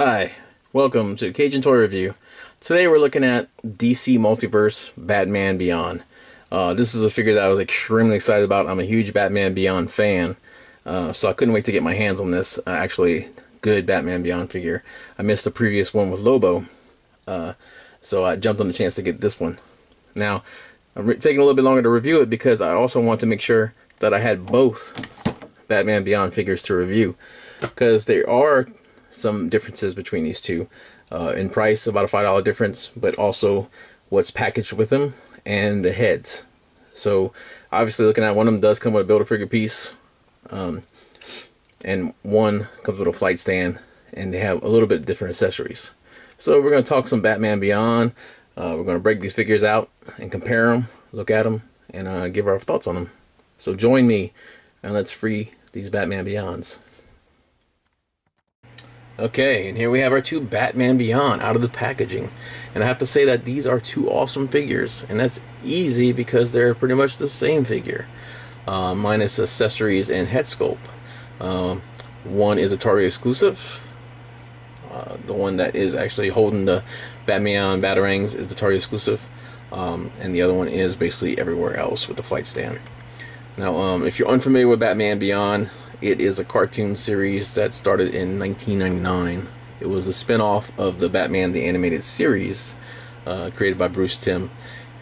Hi, welcome to Cajun Toy Review. Today we're looking at DC Multiverse Batman Beyond. This is a figure that I was extremely excited about. I'm a huge Batman Beyond fan, so I couldn't wait to get my hands on this actually good Batman Beyond figure. I missed the previous one with Lobo, so I jumped on the chance to get this one. Now, I'm taking a little bit longer to review it because I also want to make sure that I had both Batman Beyond figures to review, because there are some differences between these two in price, about a $5 difference, but also what's packaged with them and the heads. So obviously, looking at one of them does come with a Build-A-Figure piece, and one comes with a flight stand, and they have a little bit different accessories. So we're going to talk some Batman Beyond. We're going to break these figures out and compare them, look at them, and give our thoughts on them. So join me and let's free these Batman Beyonds. Okay, and here we have our two Batman Beyond out of the packaging. And I have to say that these are two awesome figures. And that's easy because they're pretty much the same figure, minus accessories and head sculpt. One is a Target exclusive. The one that is actually holding the Batman Batarangs is the Target exclusive. And the other one is basically everywhere else with the flight stand. Now, if you're unfamiliar with Batman Beyond, it is a cartoon series that started in 1999. It was a spin-off of the Batman the Animated Series, created by Bruce Timm.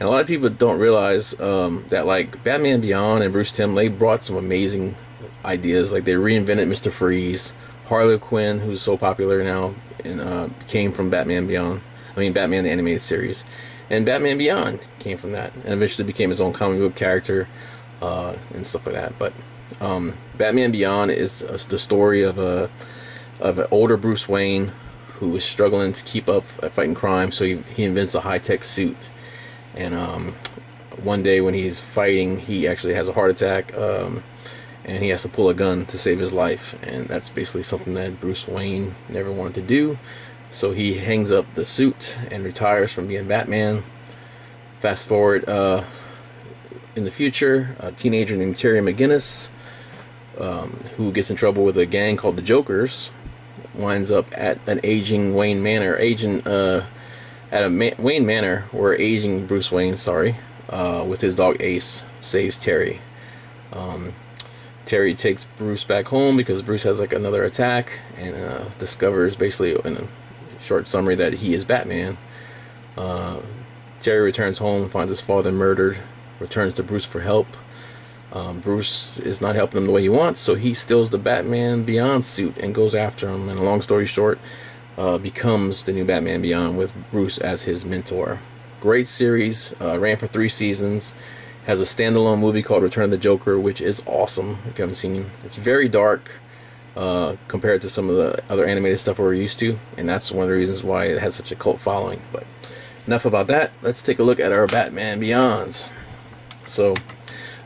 And a lot of people don't realize that, like, Batman Beyond and Bruce Timm, they brought some amazing ideas. Like, they reinvented Mr. Freeze. Harley Quinn, who's so popular now, and came from Batman Beyond. I mean, Batman the Animated Series. And Batman Beyond came from that, and eventually became his own comic book character and stuff like that. But Batman Beyond is the story of an older Bruce Wayne who is struggling to keep up fighting crime, so he invents a high-tech suit. And one day when he's fighting, he actually has a heart attack, and he has to pull a gun to save his life. And that's basically something that Bruce Wayne never wanted to do. So he hangs up the suit and retires from being Batman. Fast forward in the future, a teenager named Terry McGinnis, who gets in trouble with a gang called the Jokers, winds up at an aging Wayne Manor, Wayne Manor, where aging Bruce Wayne, with his dog Ace, saves Terry. Terry takes Bruce back home because Bruce has like another attack, and discovers, basically in a short summary, that he is Batman. Terry returns home, finds his father murdered, returns to Bruce for help. Bruce is not helping him the way he wants, so he steals the Batman Beyond suit and goes after him, and long story short, becomes the new Batman Beyond with Bruce as his mentor. Great series, ran for 3 seasons, has a standalone movie called Return of the Joker, which is awesome if you haven't seen it. It's very dark compared to some of the other animated stuff we're used to, and that's one of the reasons why it has such a cult following. But enough about that, let's take a look at our Batman Beyonds. So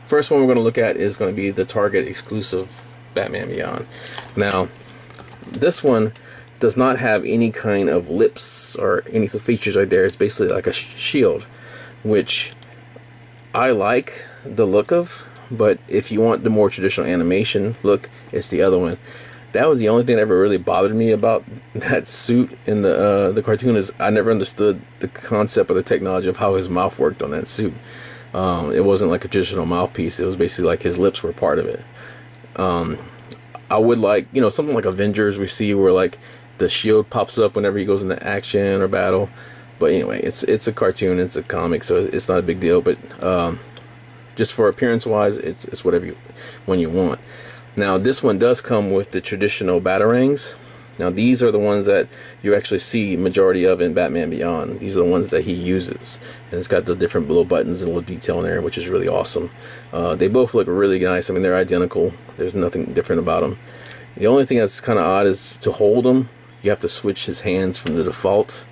first one we're going to look at is going to be the Target exclusive Batman Beyond. Now, this one does not have any kind of lips or any of the features right there. It's basically like a shield, which I like the look of, but if you want the more traditional animation look, it's the other one. That was the only thing that ever really bothered me about that suit in the cartoon, is I never understood the concept of the technology of how his mouth worked on that suit. It wasn't like a traditional mouthpiece. It was basically like his lips were part of it. I would like, something like Avengers we see where like the shield pops up whenever he goes into action or battle. But anyway, it's a cartoon, it's a comic, so it's not a big deal. But just for appearance wise, it's whatever one you want. Now this one does come with the traditional Batarangs. Now these are the ones that you actually see majority of in Batman Beyond. These are the ones that he uses, and it's got the different little buttons and little detail in there, which is really awesome. They both look really nice. I mean, they're identical. There's nothing different about them. The only thing that's kind of odd is to hold them, you have to switch his hands from the default.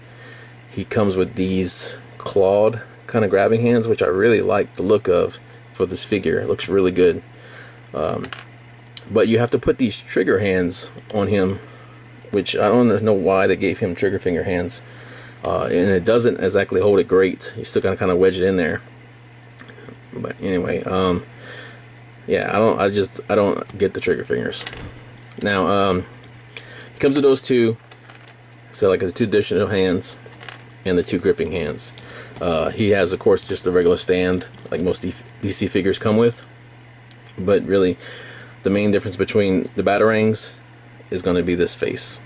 He comes with these clawed kind of grabbing hands, which I really like the look of for this figure. It looks really good. But you have to put these trigger hands on him, which I don't know why they gave him trigger finger hands, and it doesn't exactly hold it great. You still gotta kind of wedge it in there. But anyway, yeah, I don't get the trigger fingers. Now, he comes with those two. So like the two additional hands and the two gripping hands. He has, of course, just the regular stand like most DC figures come with, but really the main difference between the Batarangs is going to be this face,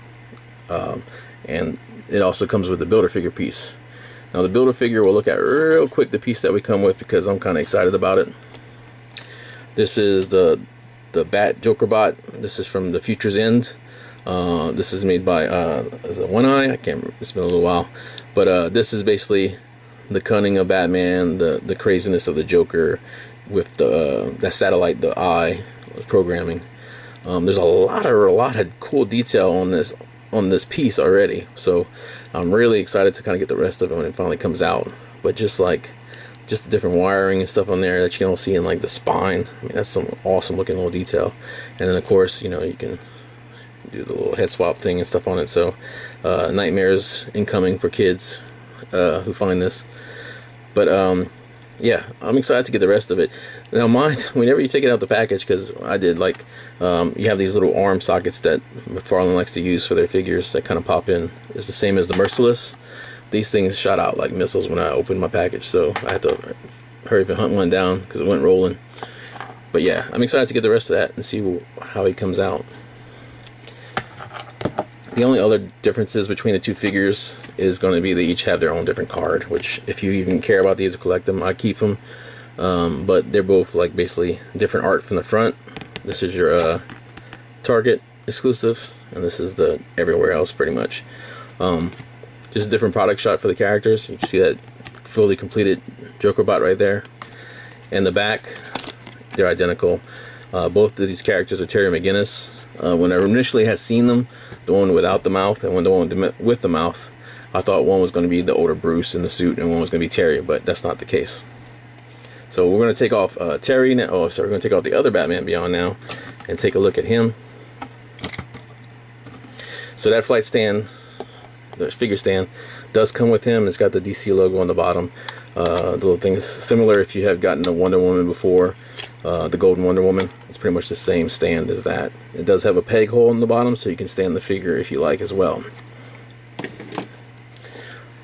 and it also comes with the builder figure piece. Now the builder figure, we'll look at real quick the piece that we come with because I'm kind of excited about it. This is the Bat Joker bot. This is from the Future's End. This is made by is it One Eye? I can't remember. It's been a little while, but this is basically the cunning of Batman, the craziness of the Joker with the that satellite, the eye programming. There's a lot of cool detail on this piece already, so I'm really excited to kind of get the rest of it when it finally comes out. But just the different wiring and stuff on there that you can see in like the spine, I mean, that's some awesome looking little detail. And then of course, you know, you can do the little head swap thing and stuff on it. So nightmares incoming for kids who find this. But yeah, I'm excited to get the rest of it. Now mind, whenever you take it out the package, because I did, like, you have these little arm sockets that McFarlane likes to use for their figures that kind of pop in. It's the same as the Merciless. These things shot out like missiles when I opened my package, so I had to hurry up and hunt one down because it went rolling. But yeah, I'm excited to get the rest of that and see how he comes out. The only other differences between the two figures is going to be they each have their own different card, which if you even care about these or collect them, I keep them. But they're both like basically different art from the front. This is your Target exclusive, and this is the everywhere else pretty much. Just a different product shot for the characters. You can see that fully completed Joker bot right there. And the back, they're identical. Both of these characters are Terry McGinnis. When I initially had seen them, the one without the mouth and the one with the mouth, I thought one was going to be the older Bruce in the suit and one was going to be Terry, but that's not the case. So we're going to take off Terry now. Oh, sorry, we're going to take off the other Batman Beyond now and take a look at him. So that flight stand, the figure stand, does come with him. It's got the DC logo on the bottom. The little thing is similar if you have gotten the Wonder Woman before, the Golden Wonder Woman. It's pretty much the same stand as that. It does have a peg hole in the bottom, so you can stand the figure if you like as well.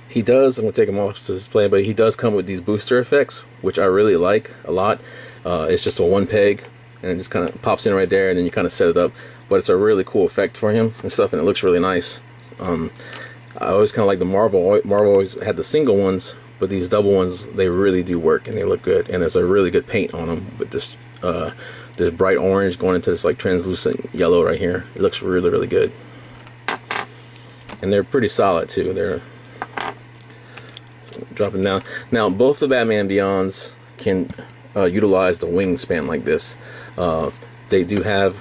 He does, I'm going to take him off to display, but he does come with these booster effects, which I really like a lot. It's just a one peg, and it just kind of pops in right there, and then you kind of set it up. But it's a really cool effect for him and stuff, and it looks really nice. I always kind of like the Marvel. Marvel always had the single ones, but these double ones, they really do work, and they look good. And there's a really good paint on them with this this bright orange going into this like translucent yellow right here. It looks really, really good. And they're pretty solid too. They're dropping down. Now both the Batman Beyonds can utilize the wingspan like this. They do have,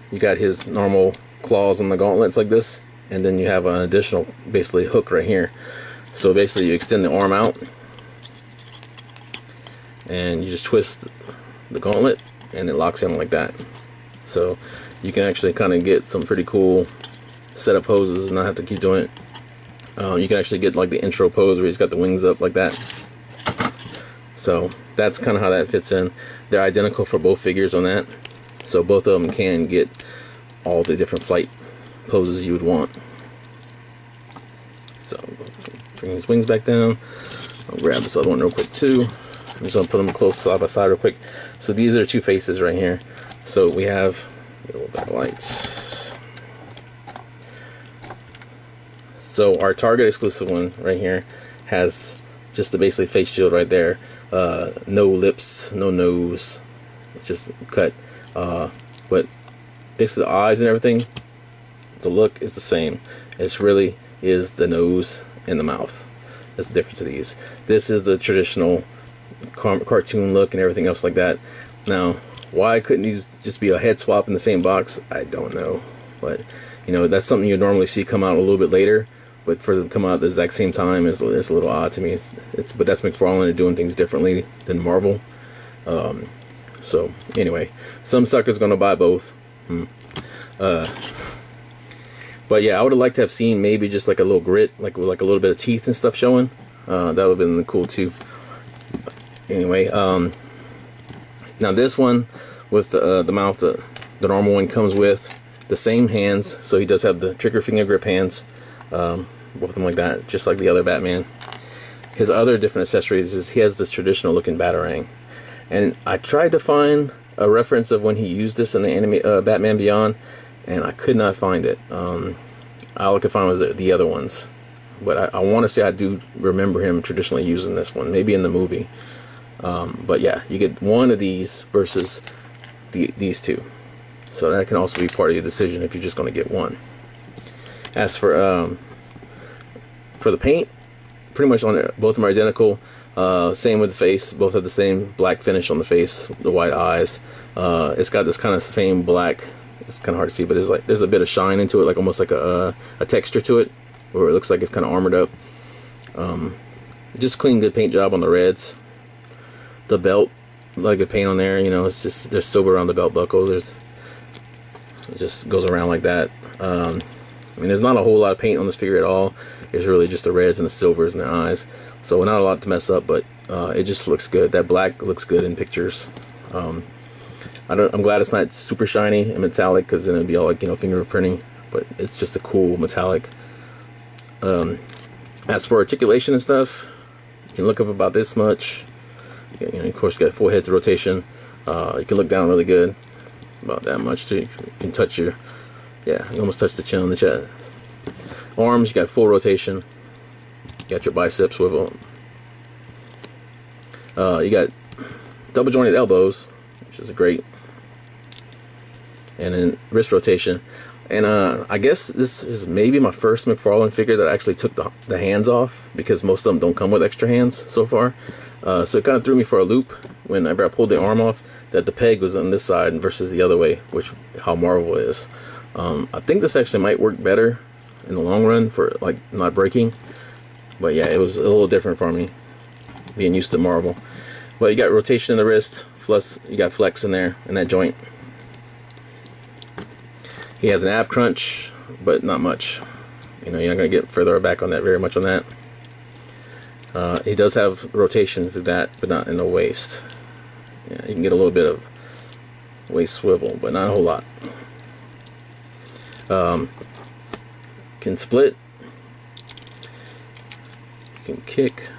you got his normal claws on the gauntlets like this, and then you have an additional basically hook right here. So basically you extend the arm out and you just twist the gauntlet and it locks in like that. So you can actually kind of get some pretty cool setup poses and not have to keep doing it. You can actually get like the intro pose where he's got the wings up like that. So that's kind of how that fits in. They're identical for both figures on that, so both of them can get all the different flight poses you would want. So bring his wings back down. I'll grab this other one real quick too. I'm just gonna put them close side by side real quick. So these are two faces right here. So we have a little bit of lights. So our Target exclusive one right here has just the basically face shield right there. No lips, no nose. It's just cut. But basically the eyes and everything, the look is the same. It's really is the nose and the mouth. That's the difference of these. This is the traditional cartoon look and everything else like that. Now, why couldn't these just be a head swap in the same box? I don't know. But, you know, that's something you normally see come out a little bit later. But for them to come out at the exact same time is a little odd to me. But that's McFarlane doing things differently than Marvel. So anyway, some sucker's gonna buy both. But yeah, I would have liked to have seen maybe just like a little grit, like with like a little bit of teeth and stuff showing. That would have been cool too. But anyway, now this one with the mouth, the normal one comes with the same hands, so he does have the trigger finger grip hands, both of them like that, just like the other Batman. His other different accessories is he has this traditional looking Batarang, and I tried to find a reference of when he used this in the anime Batman Beyond, and I could not find it. All I could find was the other ones, but I want to say I do remember him traditionally using this one, maybe in the movie. But yeah, you get one of these versus these two, so that can also be part of your decision if you're just going to get one. As for the paint, pretty much on it, both of them are identical. Same with the face, both have the same black finish on the face, the white eyes. It's got this kind of same black, it's kind of hard to see, but it's like there's a bit of shine into it, like almost like a texture to it, where it looks like it's kind of armored up. Just clean, good paint job on the reds. The belt, a lot of good paint on there. You know, it's just, there's silver around the belt buckle. It just goes around like that. I mean, there's not a whole lot of paint on this figure at all. It's really just the reds and the silvers in the eyes, so not a lot to mess up, but it just looks good. That black looks good in pictures. I'm glad it's not super shiny and metallic, because then it'd be all like, you know, fingerprinting, but it's just a cool metallic. As for articulation and stuff, you can look up about this much. You know, of course, you got full head to rotation. You can look down really good, about that much too. You can touch your, yeah, you almost touch the chin on the chest. Arms, you got full rotation. You got your bicep swivel. You got double jointed elbows, which is great. And then wrist rotation. And I guess this is maybe my first McFarlane figure that I actually took the hands off, because most of them don't come with extra hands so far. So it kind of threw me for a loop whenever I pulled the arm off, that the peg was on this side versus the other way, which how Marvel is. I think this actually might work better in the long run for like not breaking, but yeah, it was a little different for me being used to Marvel. But you got rotation in the wrist, plus you got flex in there in that joint. He has an ab crunch, but not much. You know, you're not gonna get further back on that very much on that. He does have rotations to that, but not in the waist. Yeah, you can get a little bit of waist swivel, but not a whole lot. Can split. Can kick.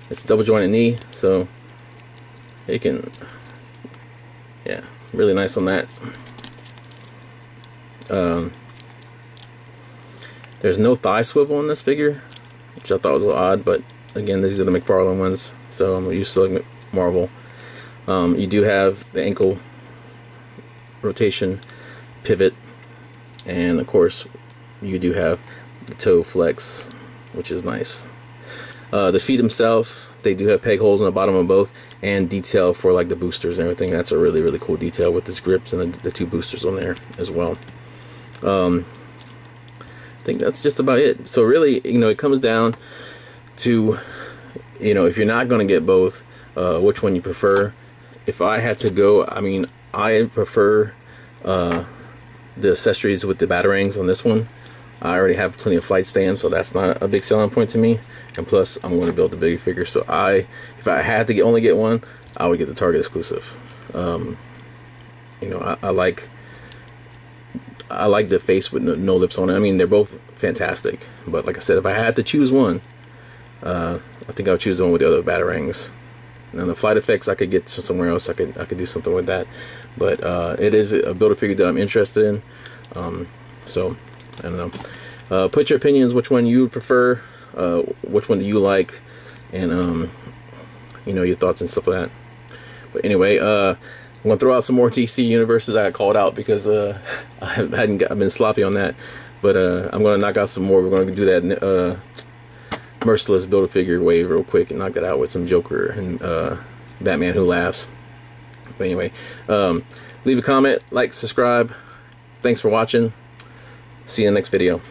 It's a double jointed knee, so it can, yeah, really nice on that. There's no thigh swivel in this figure, which I thought was a little odd, but again, these are the McFarlane ones, so I'm used to like Marvel. You do have the ankle rotation, pivot, and of course you do have the toe flex, which is nice. The feet themselves, they do have peg holes in the bottom of both, and detail for like the boosters and everything. That's a really, really cool detail with this grips and the two boosters on there as well. I think that's just about it. So really, you know, it comes down to, you know, if you're not going to get both, which one you prefer. If I had to go, I mean, I prefer the accessories with the Batarangs on this one. I already have plenty of flight stands, so that's not a big selling point to me. And plus, I'm going to build the bigger figure, so if I had to only get one, I would get the Target exclusive. You know, I like the face with no lips on it. I mean, they're both fantastic, but like I said, if I had to choose one, I think I would choose the one with the other Batarangs. And the flight effects I could get somewhere else. I could do something with that, but it is a build a figure that I'm interested in. So I don't know. Put your opinions, which one you prefer, which one do you like, and you know, your thoughts and stuff like that. But anyway, I'm gonna throw out some more DC universes I got called out because I've been sloppy on that. But I'm gonna knock out some more. We're gonna do that Merciless Build-A-Figure wave real quick and knock that out with some Joker and Batman Who Laughs. But anyway, leave a comment, like, subscribe. Thanks for watching. See you in the next video.